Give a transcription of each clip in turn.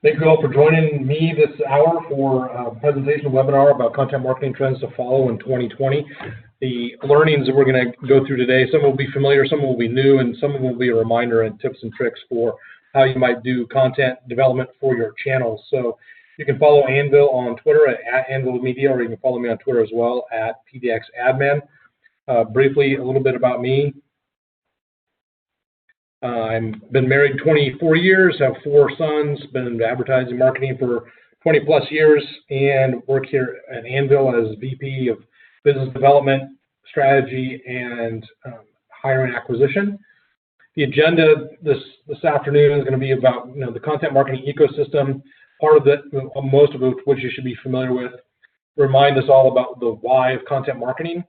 Thank you all for joining me this hour for a presentation webinar about content marketing trends to follow in 2020. The learnings that we're going to go through today, some will be familiar, some will be new, and some will be a reminder and tips and tricks for how you might do content development for your channels. So you can follow Anvil on Twitter at Anvil Media, or you can follow me on Twitter as well at PDXAdman. Briefly, a little bit about me. I've been married 24 years, have 4 sons, been in advertising marketing for 20 plus years, and work here at Anvil as VP of Business Development, Strategy, and Hiring Acquisition. The agenda this afternoon is going to be about the content marketing ecosystem, part of it, most of which you should be familiar with, remind us all about the why of content marketing.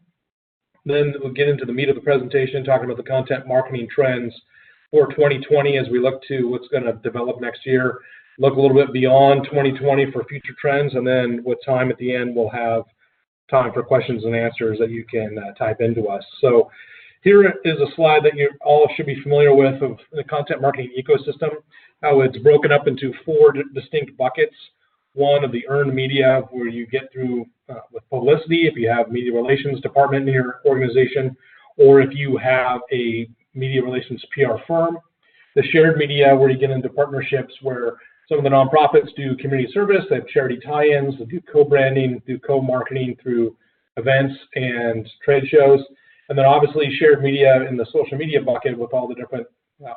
Then we'll get into the meat of the presentation, talking about the content marketing trends for 2020 as we look to what's going to develop next year, look a little bit beyond 2020 for future trends, and then with time at the end, we'll have time for questions and answers that you can type into us. So here is a slide that you all should be familiar with of the content marketing ecosystem, how it's broken up into 4 distinct buckets. One of the earned media, where you get through with publicity, if you have media relations department in your organization, or if you have a media relations PR firm. The shared media, where you get into partnerships where some of the nonprofits do community service, they have charity tie-ins, they do co-branding, do co-marketing through events and trade shows. And then obviously shared media in the social media bucket with all the different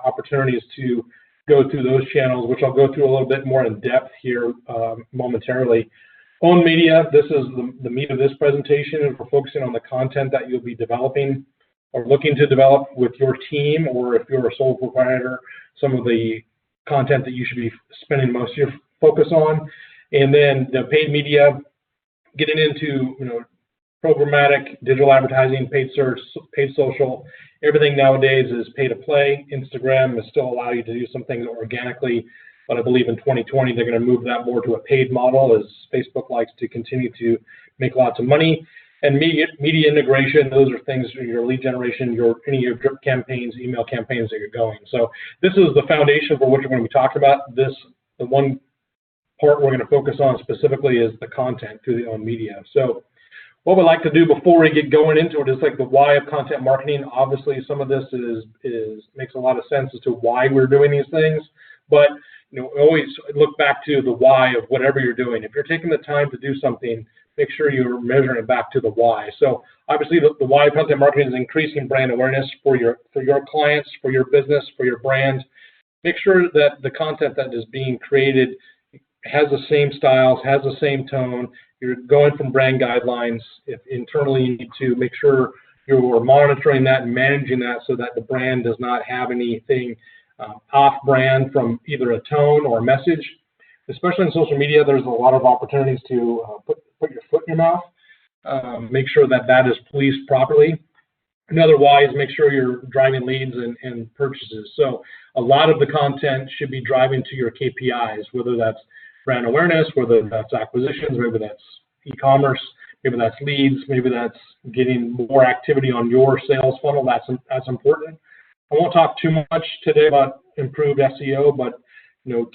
opportunities to go through those channels, which I'll go through a little bit more in depth here momentarily. Owned media, this is the meat of this presentation, and we're focusing on the content that you'll be developing or looking to develop with your team, or if you're a sole proprietor, some of the content that you should be spending most of your focus on. And then the paid media, getting into programmatic, digital advertising, paid search, paid social. Everything nowadays is pay to play. Instagram will still allow you to do some things organically, but I believe in 2020 they're going to move that more to a paid model, as Facebook likes to continue to make lots of money. And media integration, those are things, your lead generation, any of your drip campaigns, email campaigns that you're going. So this is the foundation for what you're going to be talking about. The one part we're going to focus on specifically is the content through the owned media. So what we'd like to do before we get going into it is like the why of content marketing. Obviously, some of this makes a lot of sense as to why we're doing these things, but always look back to the why of whatever you're doing. If you're taking the time to do something, make sure you're measuring it back to the why. So obviously the why of content marketing is increasing brand awareness for your clients, for your business, for your brand. Make sure that the content that is being created has the same styles, has the same tone. You're going from brand guidelines. If internally you need to make sure you're monitoring that and managing that so that the brand does not have anything off-brand from either a tone or a message. Especially in social media, there's a lot of opportunities to put your foot in your mouth. Make sure that is policed properly. Another why is make sure you're driving leads and purchases. So a lot of the content should be driving to your KPIs, whether that's brand awareness, whether that's acquisitions, maybe that's e-commerce, maybe that's leads, maybe that's getting more activity on your sales funnel. That's important. I won't talk too much today about improved SEO, but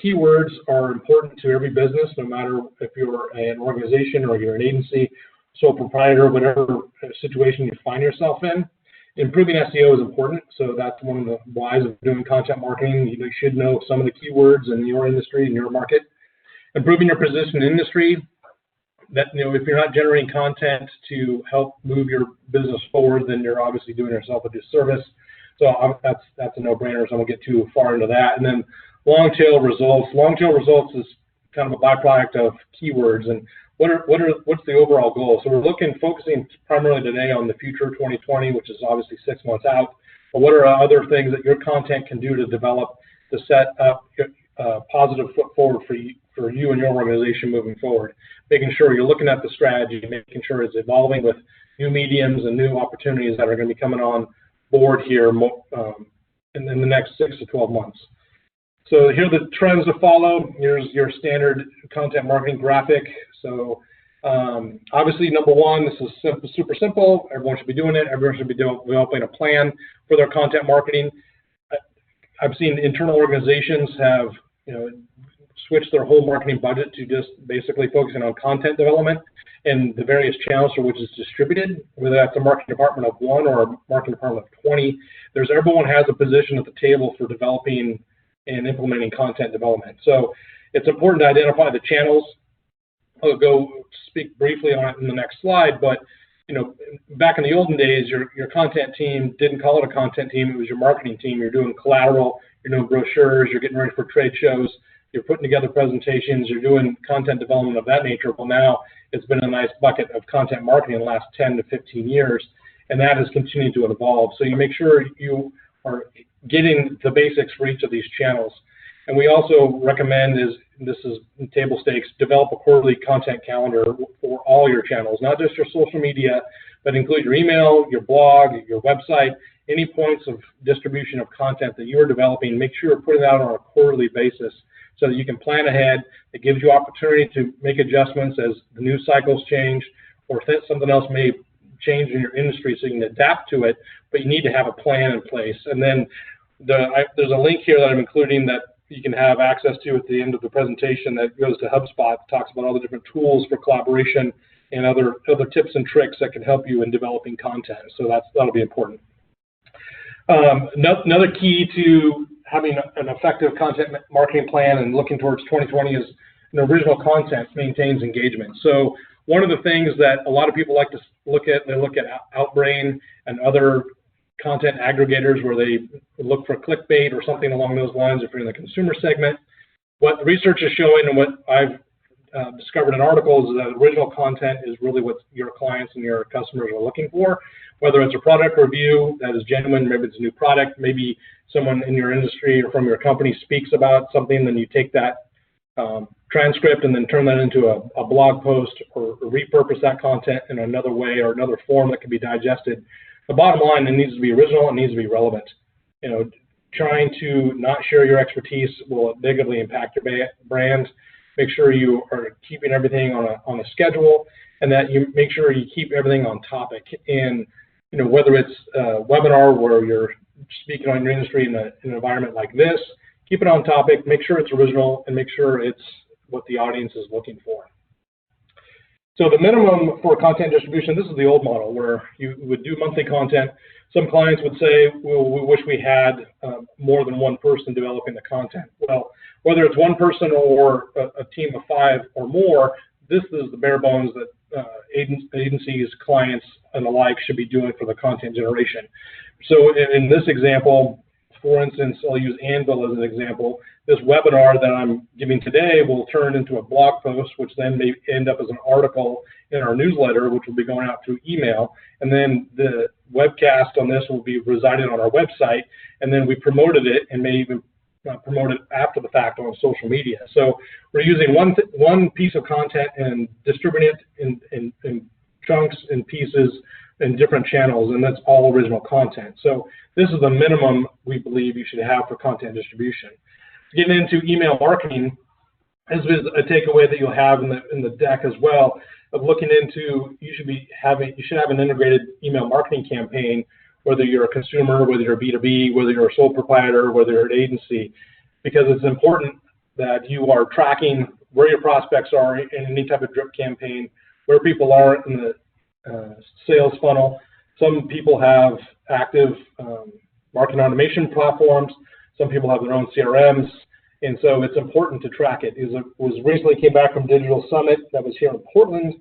keywords are important to every business, no matter if you're an organization or you're an agency, sole proprietor, whatever situation you find yourself in. Improving SEO is important, so that's one of the whys of doing content marketing. You should know some of the keywords in your industry, in your market. Improving your position in industry. That if you're not generating content to help move your business forward, then you're obviously doing yourself a disservice. So that's a no-brainer, so I won't get too far into that. And then long tail results. Long tail results is kind of a byproduct of keywords. And what's the overall goal? So we're focusing primarily today on the future 2020, which is obviously 6 months out. But what are other things that your content can do to develop to set up a positive foot forward for you and your organization moving forward? Making sure you're looking at the strategy, making sure it's evolving with new mediums and new opportunities that are going to be coming on board here in the next 6 to 12 months. So here are the trends to follow. Here's your standard content marketing graphic. So obviously, number one, this is super simple. Everyone should be doing it. Everyone should be developing a plan for their content marketing. I've seen internal organizations have switch their whole marketing budget to just basically focusing on content development and the various channels for which it's distributed, whether that's a marketing department of 1 or a marketing department of 20. Everyone has a position at the table for developing and implementing content development. So it's important to identify the channels. I'll go speak briefly on it in the next slide, but back in the olden days, your content team didn't call it a content team, it was your marketing team. You're doing collateral, you're doing brochures, you're getting ready for trade shows, you're putting together presentations, you're doing content development of that nature. Well, now it's been a nice bucket of content marketing in the last 10 to 15 years, and that has continued to evolve. So you make sure you are getting the basics for each of these channels. And we also recommend this is table stakes, develop a quarterly content calendar for all your channels, not just your social media, but include your email, your blog, your website, any points of distribution of content that you're developing. Make sure you're putting it out on a quarterly basis so that you can plan ahead. It gives you opportunity to make adjustments as the news cycles change, or if something else may change in your industry, so you can adapt to it, but you need to have a plan in place. And then there's a link here that I'm including that you can have access to at the end of the presentation that goes to HubSpot, talks about all the different tools for collaboration and other tips and tricks that can help you in developing content. So that'll be important. Another key to having an effective content marketing plan and looking towards 2020 is original content maintains engagement. So one of the things that a lot of people like to look at, they look at Outbrain and other content aggregators where they look for clickbait or something along those lines if you're in the consumer segment. What the research is showing and what I've discovered in articles is that original content is really what your clients and your customers are looking for, whether it's a product review that is genuine, maybe it's a new product, maybe someone in your industry or from your company speaks about something, then you take that transcript and then turn that into a blog post or repurpose that content in another way or another form that can be digested. The bottom line, it needs to be original, it needs to be relevant. Trying to not share your expertise will negatively impact your brand. Make sure you are keeping everything on a schedule, and that you make sure you keep everything on topic. And whether it's a webinar where you're speaking on your industry in an environment like this, keep it on topic, make sure it's original, and make sure it's what the audience is looking for. So the minimum for content distribution, this is the old model where you would do monthly content. Some clients would say, well, we wish we had more than one person developing the content. Well, whether it's one person or a team of 5 or more, this is the bare bones that agencies, clients, and the like should be doing for the content generation. So in this example, for instance, I'll use Anvil as an example. This webinar that I'm giving today will turn into a blog post, which then may end up as an article in our newsletter, which will be going out through email. And then the webcast on this will be residing on our website. And then we promoted it and may even promote it after the fact on social media. So we're using one piece of content and distributing it in chunks and pieces in different channels, and that's all original content. So this is the minimum we believe you should have for content distribution. Getting into email marketing, this is a takeaway that you'll have in the deck as well, of looking into you should have an integrated email marketing campaign, whether you're a consumer, whether you're B2B, whether you're a sole proprietor, whether you're an agency, because it's important that you are tracking where your prospects are in any type of drip campaign, where people are in the sales funnel. Some people have active marketing automation platforms. Some people have their own CRMs, and so it's important to track it. It was recently came back from Digital Summit that was here in Portland,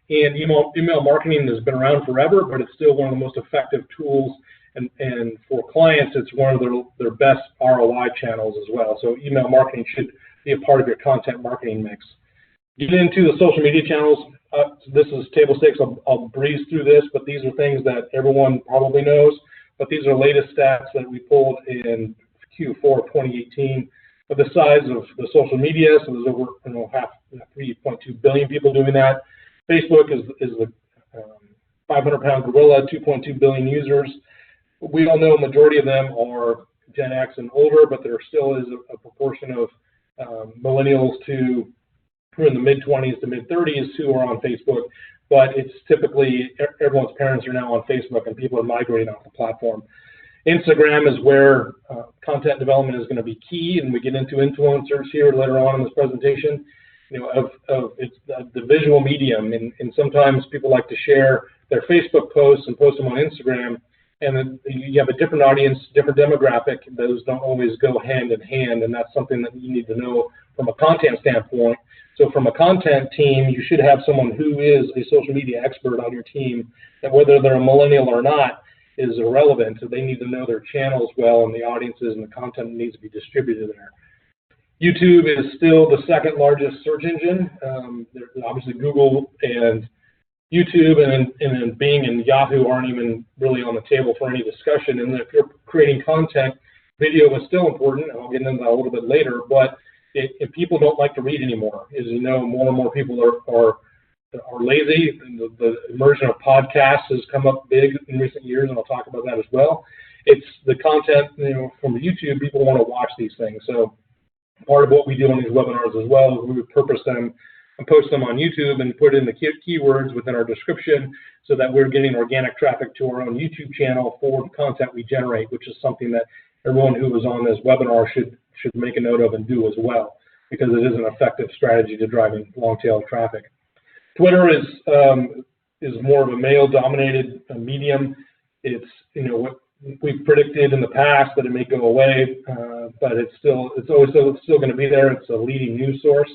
and email marketing has been around forever, but it's still one of the most effective tools, and for clients, it's one of their best ROI channels as well. So email marketing should be a part of your content marketing mix. Get into the social media channels. This is table stakes. I'll breeze through this, but these are things that everyone probably knows. But these are latest stats that we pulled in Q4 of 2018. But the size of the social media, so there's over 3.2 billion people doing that. Facebook is the 500-pound gorilla, 2.2 billion users. We all know a majority of them are Gen X and older, but there still is a proportion of millennials who are in the mid-20s to mid-30s who are on Facebook, but it's typically everyone's parents are now on Facebook and people are migrating off the platform. Instagram is where content development is going to be key, and we get into influencers here later on in this presentation. It's the visual medium, and sometimes people like to share their Facebook posts and post them on Instagram, and then you have a different audience, different demographic. Those don't always go hand in hand, and that's something that you need to know from a content standpoint. So from a content team, you should have someone who is a social media expert on your team, that whether they're a millennial or not is irrelevant. So they need to know their channels well and the audiences and the content that needs to be distributed there. YouTube is still the second largest search engine. Obviously Google and YouTube and then Bing and Yahoo aren't even really on the table for any discussion. And if you're creating content, video is still important. I'll get into that a little bit later, but if people don't like to read anymore, as you know, more and more people are lazy. And the immersion of podcasts has come up big in recent years, and I'll talk about that as well. It's the content, from YouTube, people want to watch these things. So part of what we do on these webinars as well is we would purpose them and post them on YouTube and put in the keywords within our description so that we're getting organic traffic to our own YouTube channel for the content we generate, which is something that everyone who was on this webinar should make a note of and do as well, because it is an effective strategy to driving long-tail traffic. Twitter is more of a male-dominated medium. It's what we've predicted in the past that it may go away, but it's still going to be there. It's a leading news source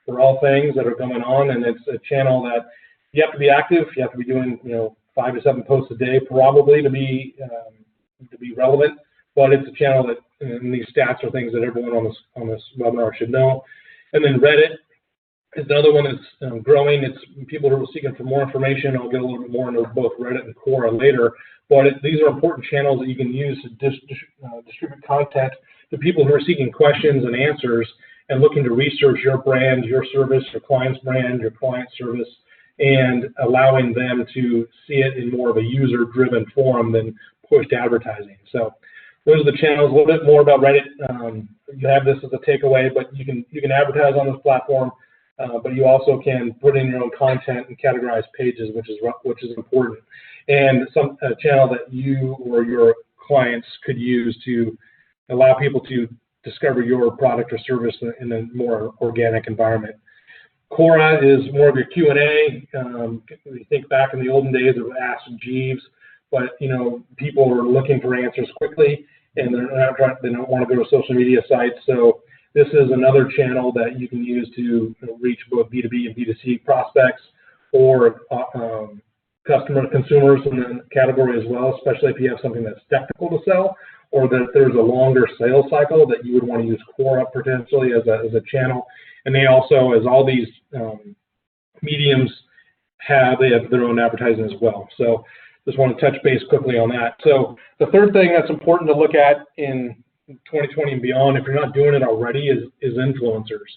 for all things that are going on, and it's a channel that you have to be active. You have to be doing 5 to 7 posts a day probably to be relevant. But it's a channel that, and these stats are things that everyone on this webinar should know. And then Reddit is another one that's growing. It's people who are seeking for more information. I'll get a little bit more into both Reddit and Quora later. But these are important channels that you can use to distribute content to people who are seeking questions and answers and looking to research your brand, your service, your client's brand, your client's service, and allowing them to see it in more of a user-driven forum than pushed advertising. So those are the channels. A little bit more about Reddit. You have this as a takeaway, but you can advertise on this platform, but you also can put in your own content and categorize pages, which is important. And a channel that you or your clients could use to allow people to discover your product or service in a more organic environment. Quora is more of your Q&A. We think back in the olden days of Ask Jeeves, but people are looking for answers quickly, and they don't want to go to social media sites. So this is another channel that you can use to reach both B2B and B2C prospects or consumers in the category as well, especially if you have something that's technical to sell or that there's a longer sales cycle that you would want to use Quora potentially as a channel. And they also, as all these mediums they have their own advertising as well. So just want to touch base quickly on that. So the third thing that's important to look at in 2020 and beyond, if you're not doing it already, is influencers.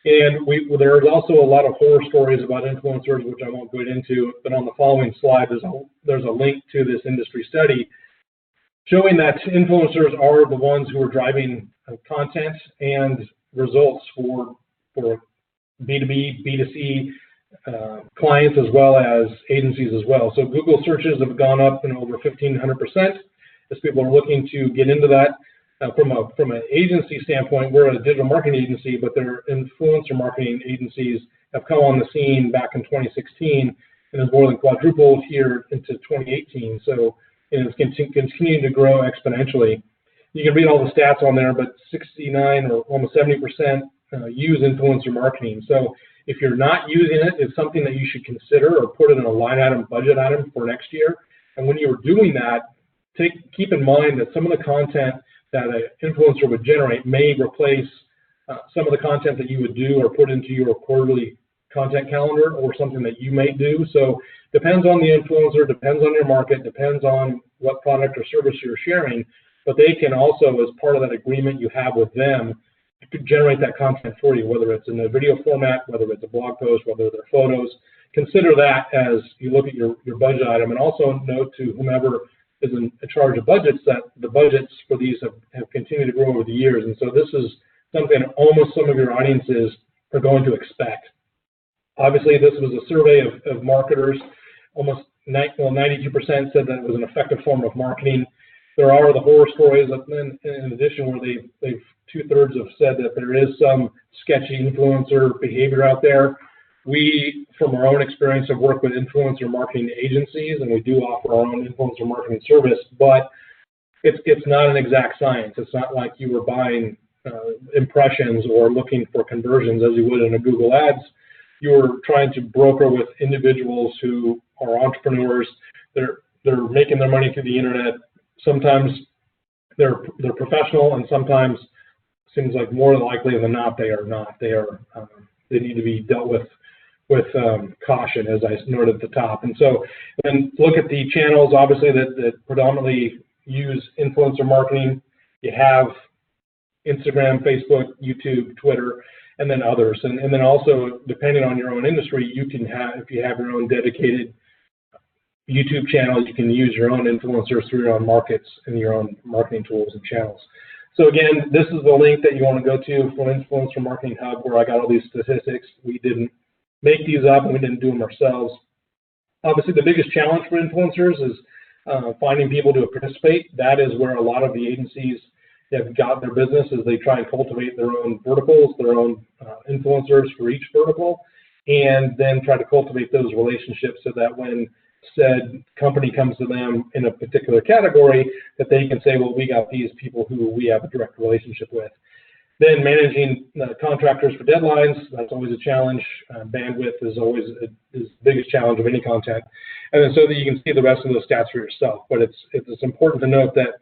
And there's also a lot of horror stories about influencers, which I won't go into, but on the following slide, there's a link to this industry study showing that influencers are the ones who are driving content and results for B2B, B2C clients as well as agencies as well. So Google searches have gone up over 1,500% as people are looking to get into that. From an agency standpoint, we're a digital marketing agency, but their influencer marketing agencies have come on the scene back in 2016 and has more than quadrupled here into 2018. So it's continuing to grow exponentially. You can read all the stats on there, but 69 or almost 70% use influencer marketing. So if you're not using it, it's something that you should consider or put it in a line item, budget item for next year. And when you're doing that, keep in mind that some of the content that an influencer would generate may replace some of the content that you would do or put into your quarterly content calendar or something that you may do. So depends on the influencer, depends on your market, depends on what product or service you're sharing, but they can also, as part of that agreement you have with them, generate that content for you, whether it's in a video format, whether it's a blog post, whether they're photos. Consider that as you look at your budget item, and also note to whomever is in charge of budgets that the budgets for these have continued to grow over the years. And so this is something almost some of your audiences are going to expect. Obviously, this was a survey of marketers. Almost 92% said that it was an effective form of marketing. There are the horror stories, and then in addition, where they've 2/3 have said that there is some sketchy influencer behavior out there. We, from our own experience, have worked with influencer marketing agencies, and we do offer our own influencer marketing service, but it's not an exact science. It's not like you were buying impressions or looking for conversions as you would in a Google Ads. You're trying to broker with individuals who are entrepreneurs. They're making their money through the internet. Sometimes they're professional, and sometimes seems like more likely than not they are not. They need to be dealt with caution, as I noted at the top. And so then look at the channels, obviously, that predominantly use influencer marketing. You have Instagram, Facebook, YouTube, Twitter, and then others. And then also, depending on your own industry, you can have, if you have your own dedicated YouTube channel, you can use your own influencers through your own markets and your own marketing tools and channels. So again, this is the link that you want to go to for Influencer Marketing Hub, where I got all these statistics. We didn't make these up, and we didn't do them ourselves. Obviously, the biggest challenge for influencers is finding people to participate. That is where a lot of the agencies have got their business, as they try and cultivate their own verticals, their own influencers for each vertical, and then try to cultivate those relationships so that when said company comes to them in a particular category, that they can say, well, we got these people who we have a direct relationship with. Then managing contractors for deadlines, that's always a challenge. Bandwidth is always is the biggest challenge of any content. And then so that you can see the rest of those stats for yourself. But it's important to note that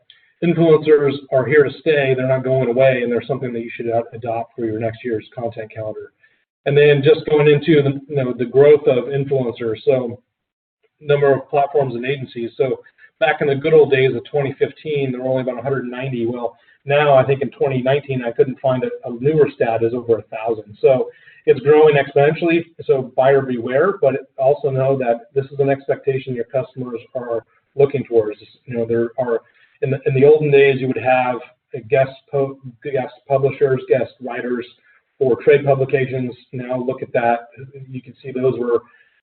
influencers are here to stay. They're not going away, and they're something that you should adopt for your next year's content calendar. And then just going into the growth of influencers. So number of platforms and agencies. So back in the good old days of 2015, there were only about 190. Well, now I think in 2019, I couldn't find a newer stat is over 1,000. So it's growing exponentially. So buyer beware, but also know that this is an expectation your customers are looking towards. There are in the olden days, you would have guest publishers, guest writers for trade publications. Now look at that. You can see those were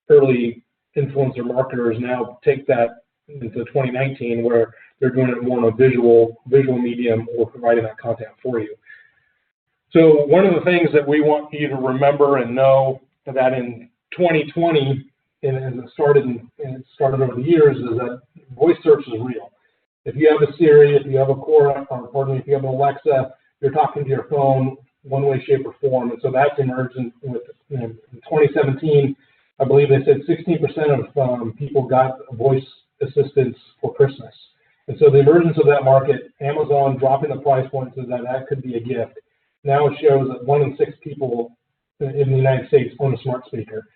early influencer marketers. Now take that into 2019, where they're doing it more in a visual medium or providing that content for you. So one of the things that we want you to remember and know that in 2020, and it started over the years, is that voice search is real. If you have a Siri, if you have a if you have an Alexa, you're talking to your phone one way, shape, or form. And so that's emerged with in 2017. I believe they said 16% of people got voice assistance for Christmas. And so the emergence of that market, Amazon dropping the price point so that could be a gift. Now it shows that 1 in 6 people in the United States own a smart speaker.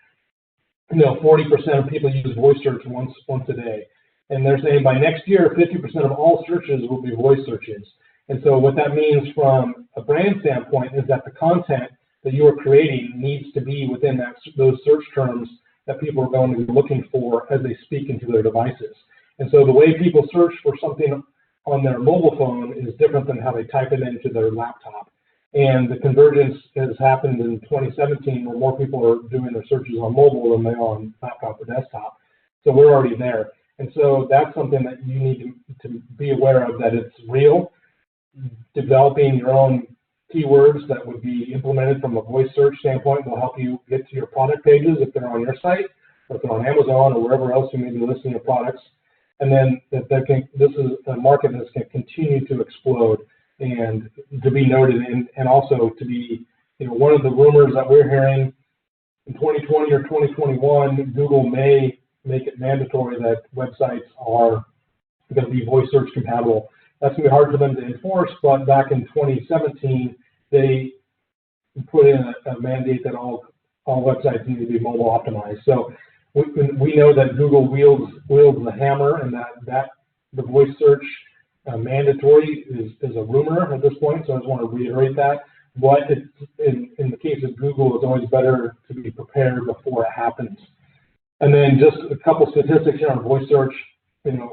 40% of people use voice search once a day. And they're saying by next year, 50% of all searches will be voice searches. And so what that means from a brand standpoint is that the content that you are creating needs to be within those search terms that people are going to be looking for as they speak into their devices. And so the way people search for something on their mobile phone is different than how they type it into their laptop. And the convergence has happened in 2017, where more people are doing their searches on mobile than they are on laptop or desktop. So we're already there. And so that's something that you need to be aware of, that it's real. Developing your own keywords that would be implemented from a voice search standpoint will help you get to your product pages if they're on your site, or if they're on Amazon or wherever else you may be listing your products. And then this is a market that's going to continue to explode and to be noted, and also to be, one of the rumors that we're hearing in 2020 or 2021, Google may make it mandatory that websites are going to be voice search compatible. That's going to be hard for them to enforce, but back in 2017, they put in a mandate that all websites need to be mobile optimized. So we know that Google wields the hammer, and that the voice search mandatory is a rumor at this point. So I just want to reiterate that. But in the case of Google, it's always better to be prepared before it happens. And then just a couple statistics here on voice search.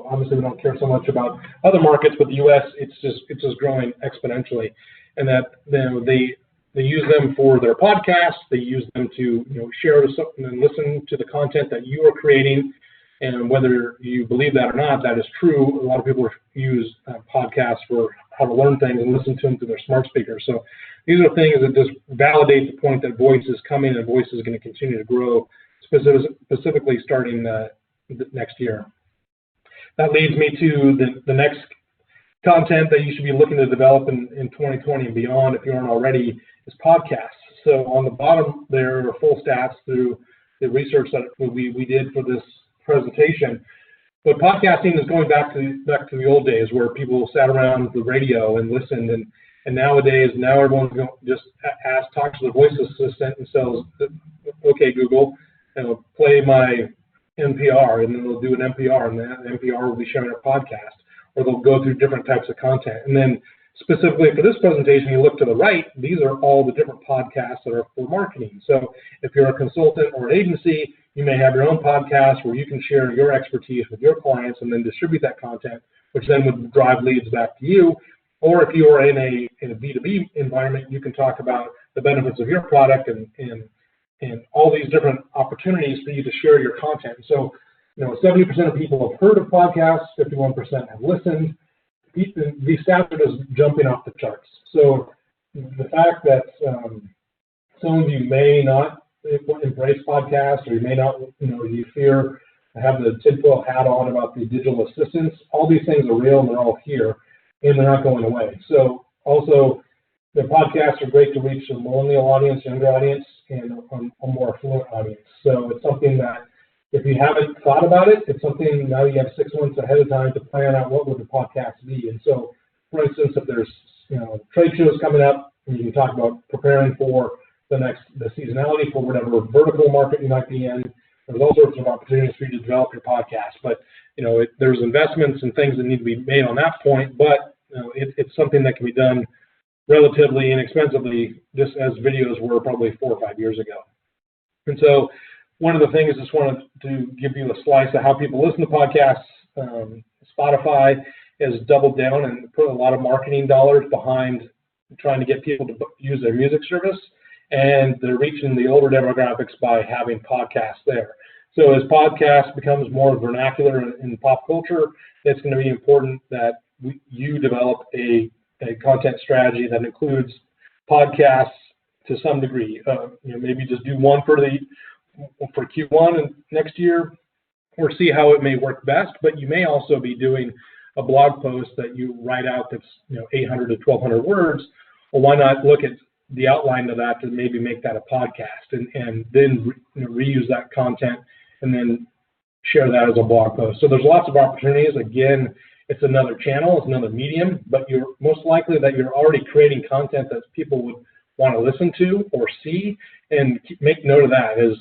Obviously we don't care so much about other markets, but the U.S. it's just growing exponentially, and that they use them for their podcasts. They use them to share and listen to the content that you are creating. And whether you believe that or not, that is true. A lot of people use podcasts for how to learn things and listen to them through their smart speakers. So these are things that just validate the point that voice is coming and voice is going to continue to grow, specifically starting next year. That leads me to the next content that you should be looking to develop in 2020 and beyond, if you aren't already, is podcasts. So on the bottom there are full stats through the research that we did for this presentation. But podcasting is going back to the old days where people sat around the radio and listened, and nowadays everyone's going just talks to the voice assistant and says, okay, Google, play my NPR, and then they'll do an NPR, and that NPR will be showing a podcast, or they'll go through different types of content. And then specifically for this presentation, you look to the right, these are all the different podcasts that are for marketing. So if you're a consultant or an agency, you may have your own podcast where you can share your expertise with your clients and then distribute that content, which then would drive leads back to you. Or if you are in a B2B environment, you can talk about the benefits of your product and all these different opportunities for you to share your content. So, 70% of people have heard of podcasts, 51% have listened. These stats are just jumping off the charts. So the fact that some of you may not embrace podcasts, or you may not, you fear, have the tinfoil hat on about the digital assistants, all these things are real and they're all here and they're not going away. So also, the podcasts are great to reach a millennial audience, younger audience, and a more affluent audience. So it's something that, if you haven't thought about it, it's something now you have 6 months ahead of time to plan out what would the podcast be. And so, for instance, if there's trade shows coming up, and you can talk about preparing for the seasonality for whatever vertical market you might be in. There's all sorts of opportunities for you to develop your podcast. But there's investments and things that need to be made on that point. But it's something that can be done relatively inexpensively, just as videos were probably 4 or 5 years ago. And so one of the things I just wanted to give you a slice of how people listen to podcasts. Spotify has doubled down and put a lot of marketing dollars behind trying to get people to use their music service, and they're reaching the older demographics by having podcasts there. So as podcasts becomes more vernacular in pop culture, it's going to be important that you develop a content strategy that includes podcasts to some degree. Maybe just do one for Q1 and next year, or see how it may work best. But you may also be doing a blog post that you write out that's 800 to 1,200 words. Well, why not look at the outline of that to maybe make that a podcast, and then reuse that content and then share that as a blog post. So there's lots of opportunities. Again, it's another channel, it's another medium, but you're most likely that you're already creating content that people would want to listen to or see, and make note of that. Is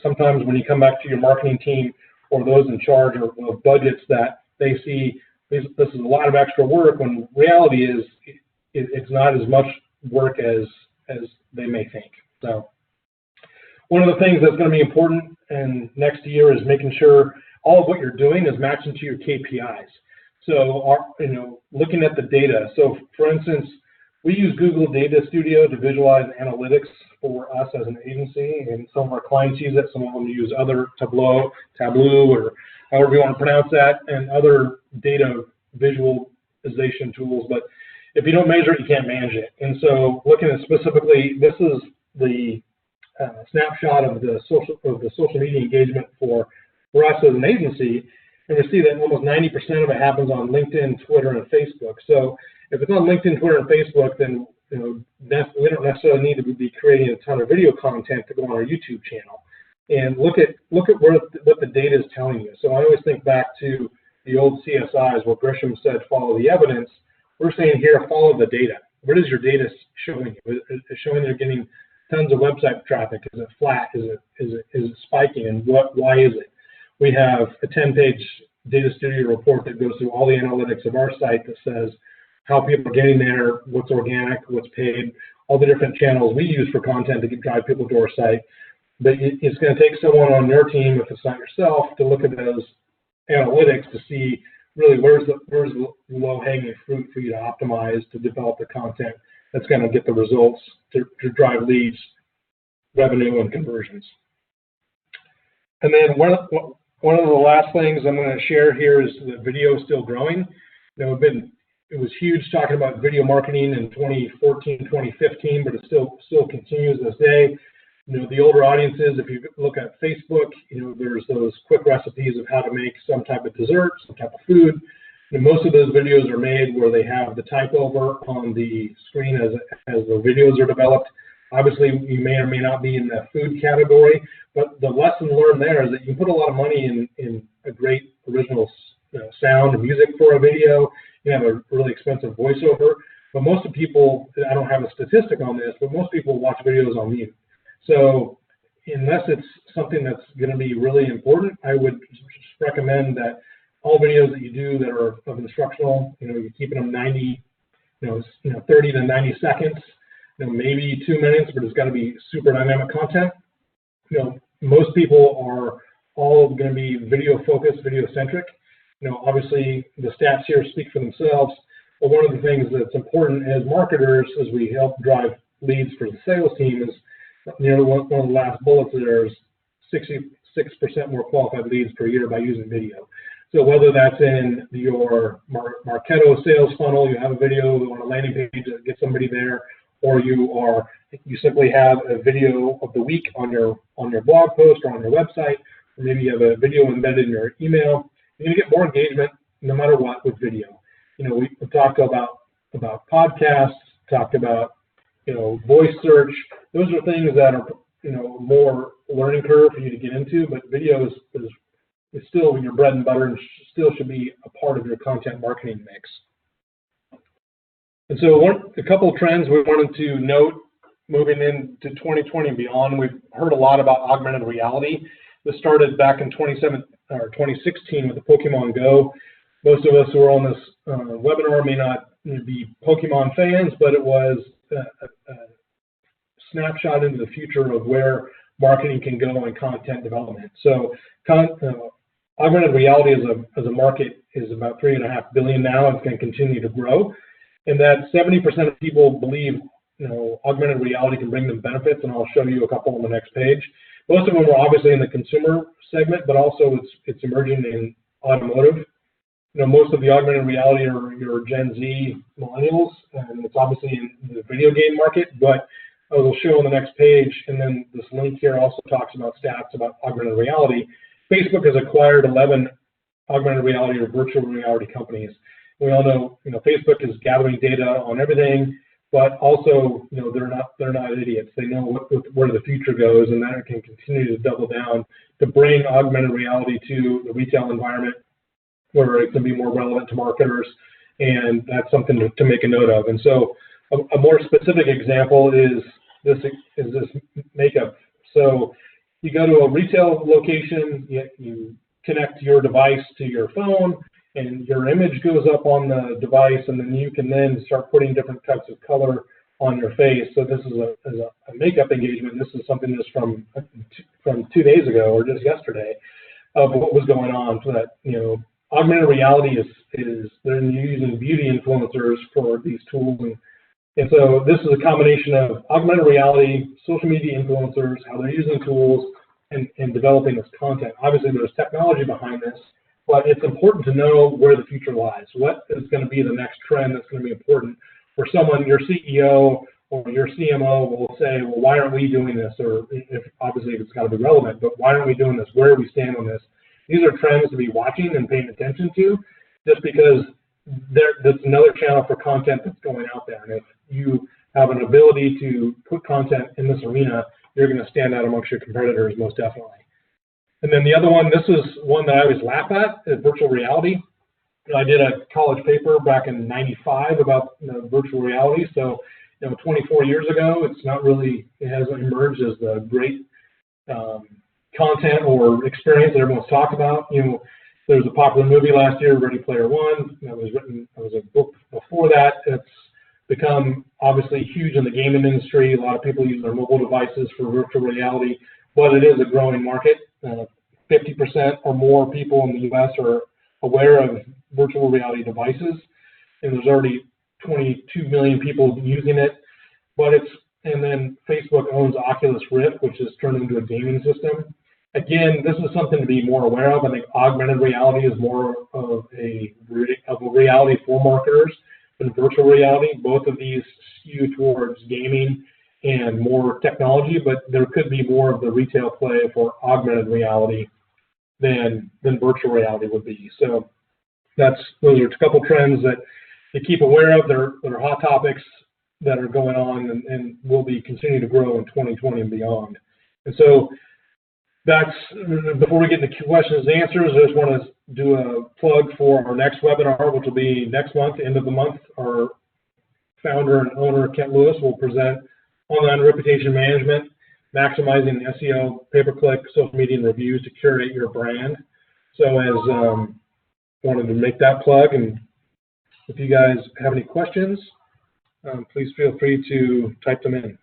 sometimes when you come back to your marketing team or those in charge of budgets, that they see this is a lot of extra work, when reality is it's not as much work as they may think. So one of the things that's going to be important in next year is making sure all of what you're doing is matching to your KPIs. So looking at the data. So for instance, we use Google Data Studio to visualize analytics for us as an agency, and some of our clients use it. Some of them use other Tableau, or however you want to pronounce that, and other data visualization tools. But if you don't measure it, you can't manage it. And so looking at specifically, this is the snapshot of the social media engagement for us as an agency, and we see that almost 90% of it happens on LinkedIn, Twitter, and Facebook. So if it's on LinkedIn, Twitter, and Facebook, then we don't necessarily need to be creating a ton of video content to go on our YouTube channel. And look at what the data is telling you. So I always think back to the old CSIs where Grisham said, follow the evidence. We're saying here, follow the data. What is your data showing you? Is it showing you're getting tons of website traffic? Is it flat? Is it spiking? And why is it? We have a 10-page Data Studio report that goes through all the analytics of our site that says how people are getting there, what's organic, what's paid, all the different channels we use for content to drive people to our site. But it's going to take someone on your team, if it's not yourself, to look at those analytics to see really where's the low-hanging fruit for you to optimize to develop the content that's going to get the results to drive leads, revenue, and conversions. And then one of the last things I'm going to share here is that video is still growing. It was huge talking about video marketing in 2014, 2015, but it still continues this day. The older audiences, if you look at Facebook, there's those quick recipes of how to make some type of dessert, some type of food. And most of those videos are made where they have the type over on the screen as the videos are developed. Obviously, you may or may not be in the food category, but the lesson learned there is that you can put a lot of money in a great original sound and music for a video. You have a really expensive voiceover, but most of people, I don't have a statistic on this, but most people watch videos on mute. So unless it's something that's going to be really important, I would just recommend that all videos that you do that are of instructional, you're keeping them 30 to 90 seconds, maybe 2 minutes, but it's got to be super dynamic content. Most people are all going to be video focused, video centric. Obviously the stats here speak for themselves, but one of the things that's important as marketers, as we help drive leads for the sales team, is one of the last bullets there is 66% more qualified leads per year by using video. So whether that's in your Marketo sales funnel, you have a video on a landing page that gets somebody there, or you simply have a video of the week on your blog post or on your website, or maybe you have a video embedded in your email, you're going to get more engagement no matter what with video. We talked about podcasts, talked about voice search. Those are things that are more learning curve for you to get into, but video is still your bread and butter and still should be a part of your content marketing mix. And so a couple of trends we wanted to note moving into 2020 and beyond. We've heard a lot about augmented reality. This started back in 2016 with the Pokemon Go. Most of us who are on this webinar may not be Pokemon fans, but it was a snapshot into the future of where marketing can go in content development. So augmented reality as a market is about $3.5 billion now. It's going to continue to grow, and that 70% of people believe augmented reality can bring them benefits, and I'll show you a couple on the next page. Most of them are obviously in the consumer segment, but also it's emerging in automotive. Most of the augmented reality are your Gen Z millennials, and it's obviously in the video game market, but I will show on the next page, and then this link here also talks about stats about augmented reality. Facebook has acquired 11 augmented reality or virtual reality companies. We all know, Facebook is gathering data on everything, but also, they're not idiots. They know where the future goes, and that can continue to double down to bring augmented reality to the retail environment where it can be more relevant to marketers, and that's something to make a note of. And so a more specific example is this makeup. So you go to a retail location, you connect your device to your phone, and your image goes up on the device, and then you can then start putting different types of color on your face. So this is a makeup engagement. This is something that's from 2 days ago or just yesterday of what was going on. So that, augmented reality is they're using beauty influencers for these tools. And so this is a combination of augmented reality, social media influencers, how they're using tools, and developing this content. Obviously, there's technology behind this, but it's important to know where the future lies. What is going to be the next trend that's going to be important for someone, your CEO or your CMO will say, well, why aren't we doing this? Or obviously it's got to be relevant, but why aren't we doing this? Where do we stand on this? These are trends to be watching and paying attention to, just because that's another channel for content that's going out there. And if you have an ability to put content in this arena, you're going to stand out amongst your competitors, most definitely. And then the other one, this is one that I always laugh at, is virtual reality. I did a college paper back in '95 about virtual reality. So, 24 years ago, it hasn't emerged as the great content or experience that everyone's talked about. There was a popular movie last year, Ready Player One. There was a book before that. It's become obviously huge in the gaming industry. A lot of people use their mobile devices for virtual reality, but it is a growing market. 50% or more people in the U.S. are aware of virtual reality devices, and there's already 22 million people using it. And then Facebook owns Oculus Rift, which is turned into a gaming system. Again, this is something to be more aware of. I think augmented reality is more of a reality for marketers than virtual reality. Both of these skew towards gaming and more technology, but there could be more of the retail play for augmented reality than virtual reality would be. So those are a couple trends that to keep aware of. They're hot topics that are going on and will be continuing to grow in 2020 and beyond. And so that's, before we get into questions and answers, I just want to do a plug for our next webinar, which will be next month, end of the month. Our founder and owner, Kent Lewis, will present online reputation management, maximizing SEO, pay-per-click, social media, and reviews to curate your brand. So as wanted to make that plug, and if you guys have any questions, please feel free to type them in.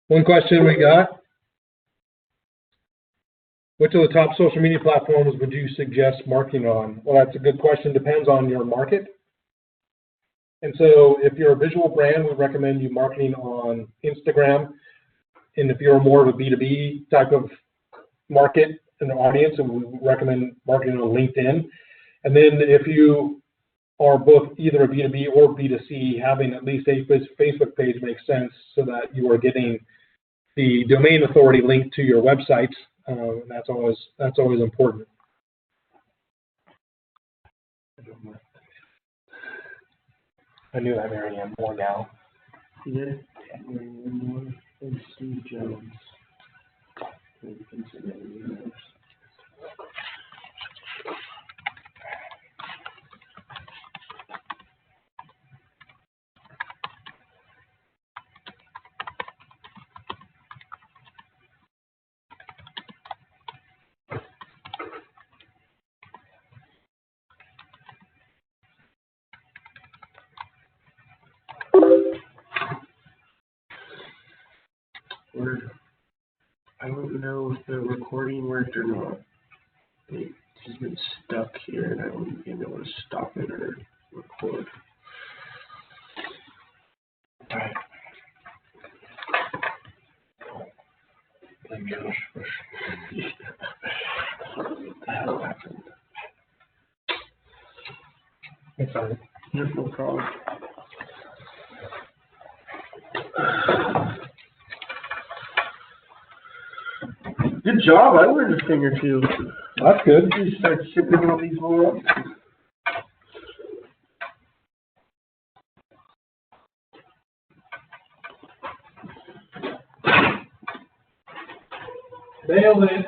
One question we got: which of the top social media platforms would you suggest marketing on? Well, that's a good question. Depends on your market. And so if you're a visual brand, we recommend you marketing on Instagram. And if you're more of a B2B type of market and audience, we recommend marketing on LinkedIn. And then if you are both either a B2B or B2C, having at least a Facebook page makes sense so that you are getting the domain authority linked to your website. That's always important. I knew that, Mary Ann, more now. Yeah. And Steve Jones. I don't know if the recording worked or not. It's just been stuck here and I don't even know where to stop it or record. Alright. Thank gosh. What the hell happened? It's all right. No problem. Good job, I learned a thing or two. That's good. You start sipping on these more up. Nailed it.